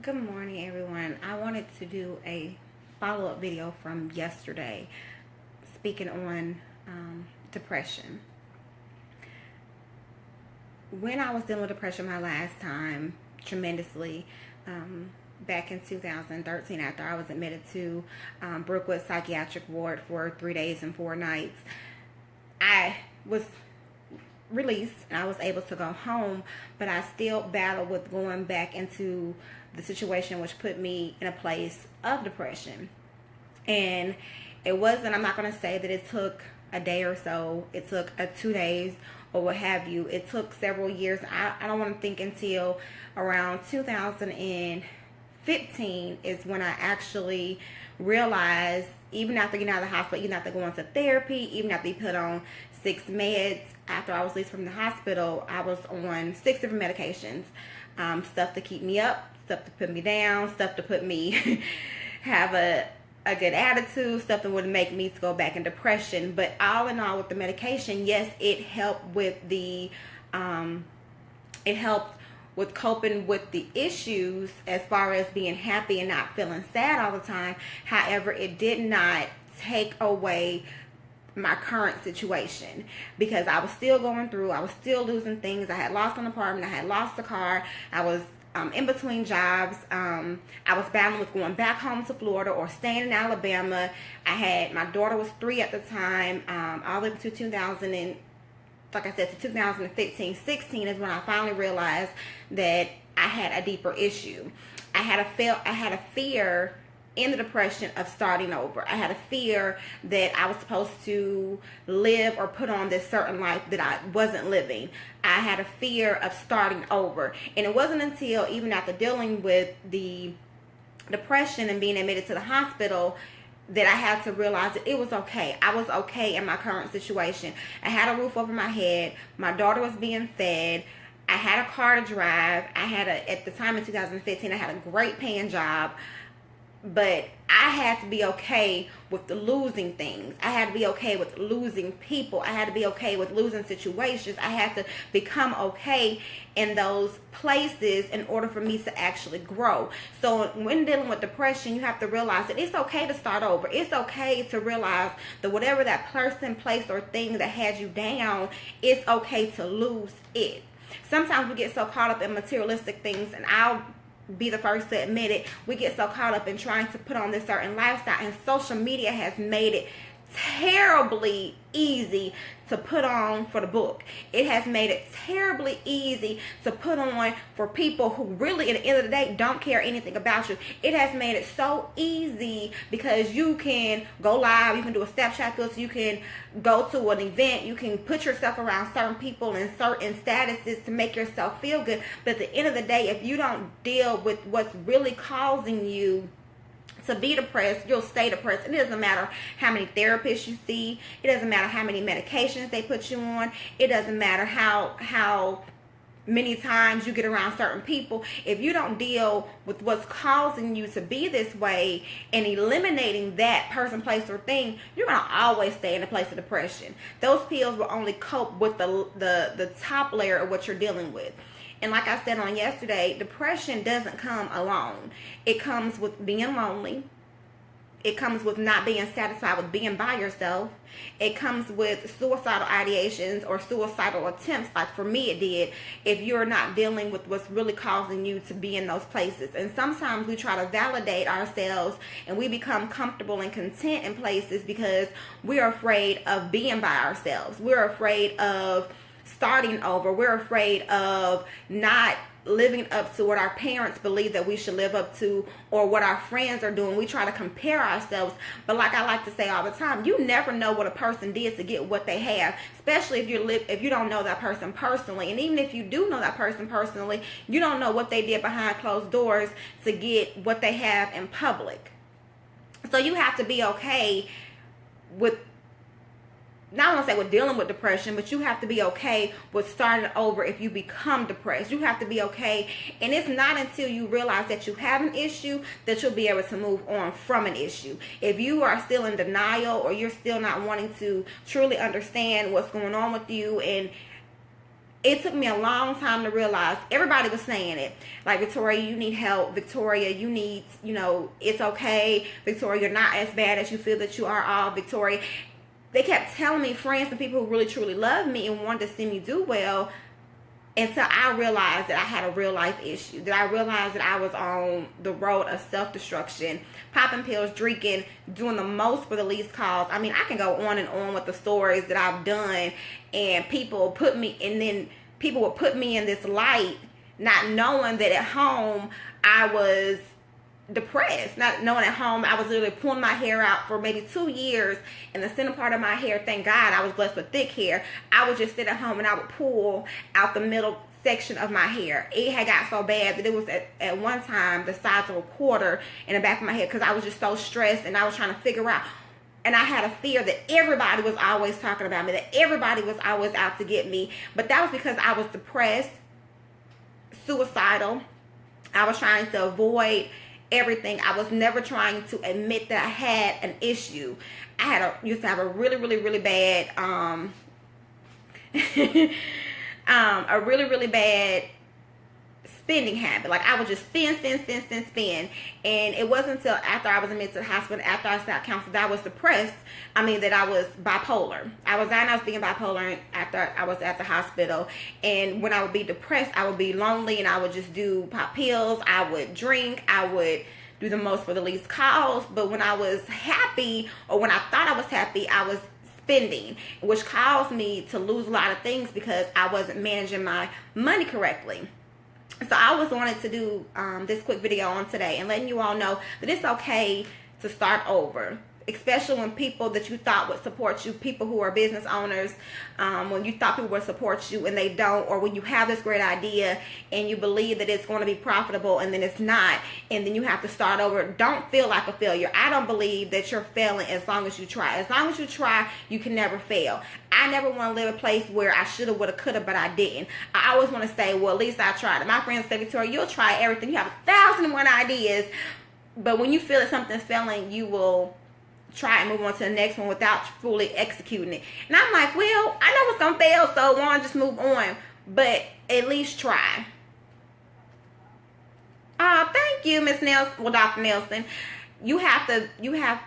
Good morning, everyone. I wanted to do a follow-up video from yesterday speaking on depression. When I was dealing with depression my last time, tremendously, back in 2013 after I was admitted to Brookwood Psychiatric Ward for 3 days and 4 nights, I was released and I was able to go home, but I still battled with going back into the situation, which put me in a place of depression. And it wasn't, I'm not going to say that it took a day or so, it took 2 days or what have you. It took several years. I don't want to think until around 2015 is when I actually realized, even after getting out of the hospital, even after going to therapy, even after being put on 6 meds, after I was released from the hospital, I was on 6 different medications. Stuff to keep me up, stuff to put me down, stuff to put me have a good attitude, stuff that would make me to go back in depression. But all in all, with the medication, yes, it helped with the it helped with coping with the issues as far as being happy and not feeling sad all the time. However, it did not take away my current situation, because I was still going through, I was still losing things. I had lost an apartment, I had lost a car, I was in between jobs. I was battling with going back home to Florida or staying in Alabama. My daughter was 3 at the time, all the way to 2000 and, like I said, to 2015, 16 is when I finally realized that I had a deeper issue. I had a fear in the depression of starting over. I had a fear that I was supposed to live or put on this certain life that I wasn't living. I had a fear of starting over. And it wasn't until, even after dealing with the depression and being admitted to the hospital, that I had to realize that it was okay. I was okay in my current situation. I had a roof over my head. My daughter was being fed. I had a car to drive. At the time in 2015, I had a great paying job. But I had to be okay with the losing things. I had to be okay with losing people. I had to be okay with losing situations. I had to become okay in those places in order for me to actually grow. So when dealing with depression, you have to realize that it's okay to start over. It's okay to realize that whatever that person, place, or thing that had you down, it's okay to lose it. Sometimes we get so caught up in materialistic things, and I'll be the first to admit it. We get so caught up in trying to put on this certain lifestyle, and social media has made it terribly easy to put on for the book. It has made it terribly easy to put on for people who really, at the end of the day, don't care anything about you. It has made it so easy because you can go live, you can do a Snapchat filter, you can go to an event, you can put yourself around certain people and certain statuses to make yourself feel good. But at the end of the day, if you don't deal with what's really causing you to be depressed, you'll stay depressed. It doesn't matter how many therapists you see. It doesn't matter how many medications they put you on. It doesn't matter how many times you get around certain people. If you don't deal with what's causing you to be this way and eliminating that person, place, or thing, you're going to always stay in a place of depression. Those pills will only cope with the top layer of what you're dealing with. And like I said on yesterday, depression doesn't come alone. It comes with being lonely. It comes with not being satisfied with being by yourself. It comes with suicidal ideations or suicidal attempts, like for me it did, if you're not dealing with what's really causing you to be in those places. And sometimes we try to validate ourselves and we become comfortable and content in places because we're afraid of being by ourselves. We're afraid of starting over. We're afraid of not living up to what our parents believe that we should live up to, or what our friends are doing. We try to compare ourselves. But like I like to say all the time, you never know what a person did to get what they have, especially if you don't know that person personally. And even if you do know that person personally, you don't know what they did behind closed doors to get what they have in public. So you have to be okay with, not want to say with dealing with depression, but you have to be okay with starting over if you become depressed. You have to be okay. And it's not until you realize that you have an issue that you'll be able to move on from an issue. If you are still in denial, or you're still not wanting to truly understand what's going on with you, and it took me a long time to realize. Everybody was saying it. Like, Victoria, you need help. Victoria, you need, it's okay. Victoria, you're not as bad as you feel that you are. All Victoria. They kept telling me, friends and people who really truly love me and wanted to see me do well, until I realized that I had a real life issue. That I realized that I was on the road of self-destruction, popping pills, drinking, doing the most for the least cause. I mean, I can go on and on with the stories that I've done, and people would put me in this light, not knowing that at home I was depressed, not knowing at home I was literally pulling my hair out for maybe 2 years, and the center part of my hair, thank God I was blessed with thick hair, I would just sit at home and I would pull out the middle section of my hair. It had got so bad that it was at one time the size of a quarter in the back of my head, because I was just so stressed and I was trying to figure out, and I had a fear that everybody was always talking about me, that everybody was always out to get me. But that was because I was depressed, suicidal. I was trying to avoid everything. I was never trying to admit that I had an issue. Used to have a really, really, really bad, a really, really bad spending habit. Like, I would just spend. And it wasn't until after I was admitted to the hospital, after I sat counseled, that I was depressed. That I was bipolar. I was diagnosed being bipolar after I was at the hospital. And when I would be depressed, I would be lonely, and I would just do pop pills. I would drink. I would do the most for the least cause. But when I was happy, or when I thought I was happy, I was spending, which caused me to lose a lot of things because I wasn't managing my money correctly. So I was wanting to do this quick video on today and letting you all know that it's okay to start over, especially when people that you thought would support you, people who are business owners, when you thought people would support you and they don't, or when you have this great idea and you believe that it's going to be profitable and then it's not, and then you have to start over. Don't feel like a failure. I don't believe that you're failing as long as you try. As long as you try, you can never fail. I never want to live a place where I shoulda, woulda, coulda, but I didn't. I always want to say, well, at least I tried. And my friends say, Victoria, you'll try everything. You have 1,001 ideas, but when you feel that something's failing, you will try and move on to the next one without fully executing it. And I'm like, well, I know it's gonna fail, so why don't I just move on? But at least try. Thank you, Miss Nelson. Well, Dr. Nelson, you have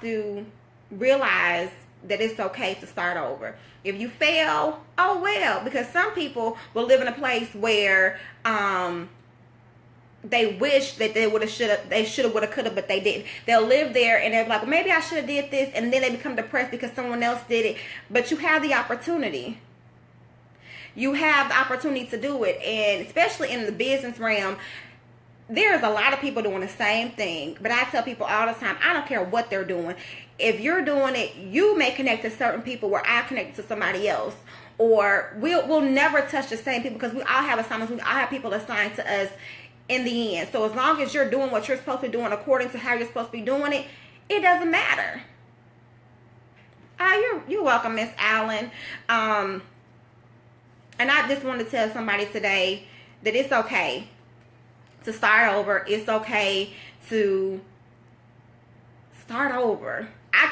to realize that it's okay to start over. If you fail, oh well, because some people will live in a place where they wish that they shoulda, woulda, coulda, but they didn't. They'll live there and they're like, well, maybe I should have did this, and then they become depressed because someone else did it. But you have the opportunity. You have the opportunity to do it, and especially in the business realm, there's a lot of people doing the same thing. But I tell people all the time, I don't care what they're doing. If you're doing it, you may connect to certain people where I connect to somebody else. Or we'll never touch the same people because we all have assignments. We all have people assigned to us in the end. So as long as you're doing what you're supposed to be doing according to how you're supposed to be doing it, it doesn't matter. You're welcome, Miss Allen. And I just want to tell somebody today that it's okay to start over. It's okay to start over. I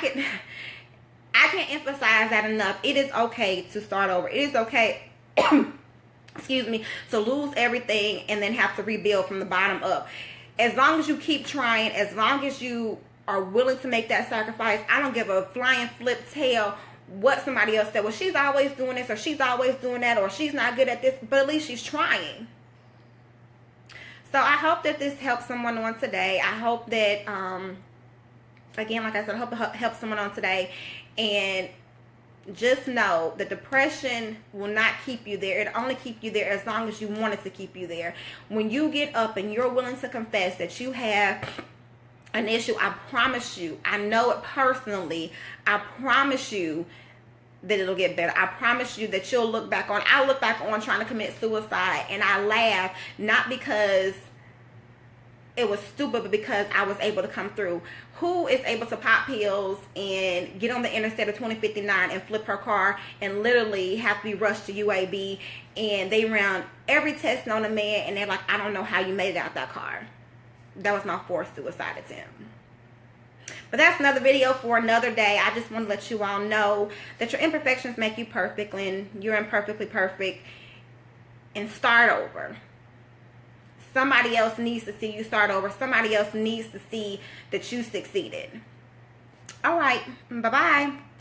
can't emphasize that enough. It is okay to start over. It is okay excuse me, to lose everything and then have to rebuild from the bottom up. As long as you keep trying, as long as you are willing to make that sacrifice, I don't give a flying flip tail what somebody else said. Well, she's always doing this, or she's always doing that, or she's not good at this, but at least she's trying. So I hope that this helps someone on today. I hope that, again, like I said, I hope it helps someone on today. And just know that depression will not keep you there. It'll only keep you there as long as you want it to keep you there. When you get up and you're willing to confess that you have an issue, I promise you, I know it personally, I promise you that it'll get better. I promise you that you'll look back on, I look back on trying to commit suicide and I laugh, not because it was stupid, but because I was able to come through. Who is able to pop pills and get on the interstate of 2059 and flip her car and literally have to be rushed to UAB, and they ran every test on the man and they're like, I don't know how you made it out that car. That was my fourth suicide attempt. But that's another video for another day. I just want to let you all know that your imperfections make you perfect, and you're imperfectly perfect. and start over. Somebody else needs to see you start over. Somebody else needs to see that you succeeded. All right. Bye-bye.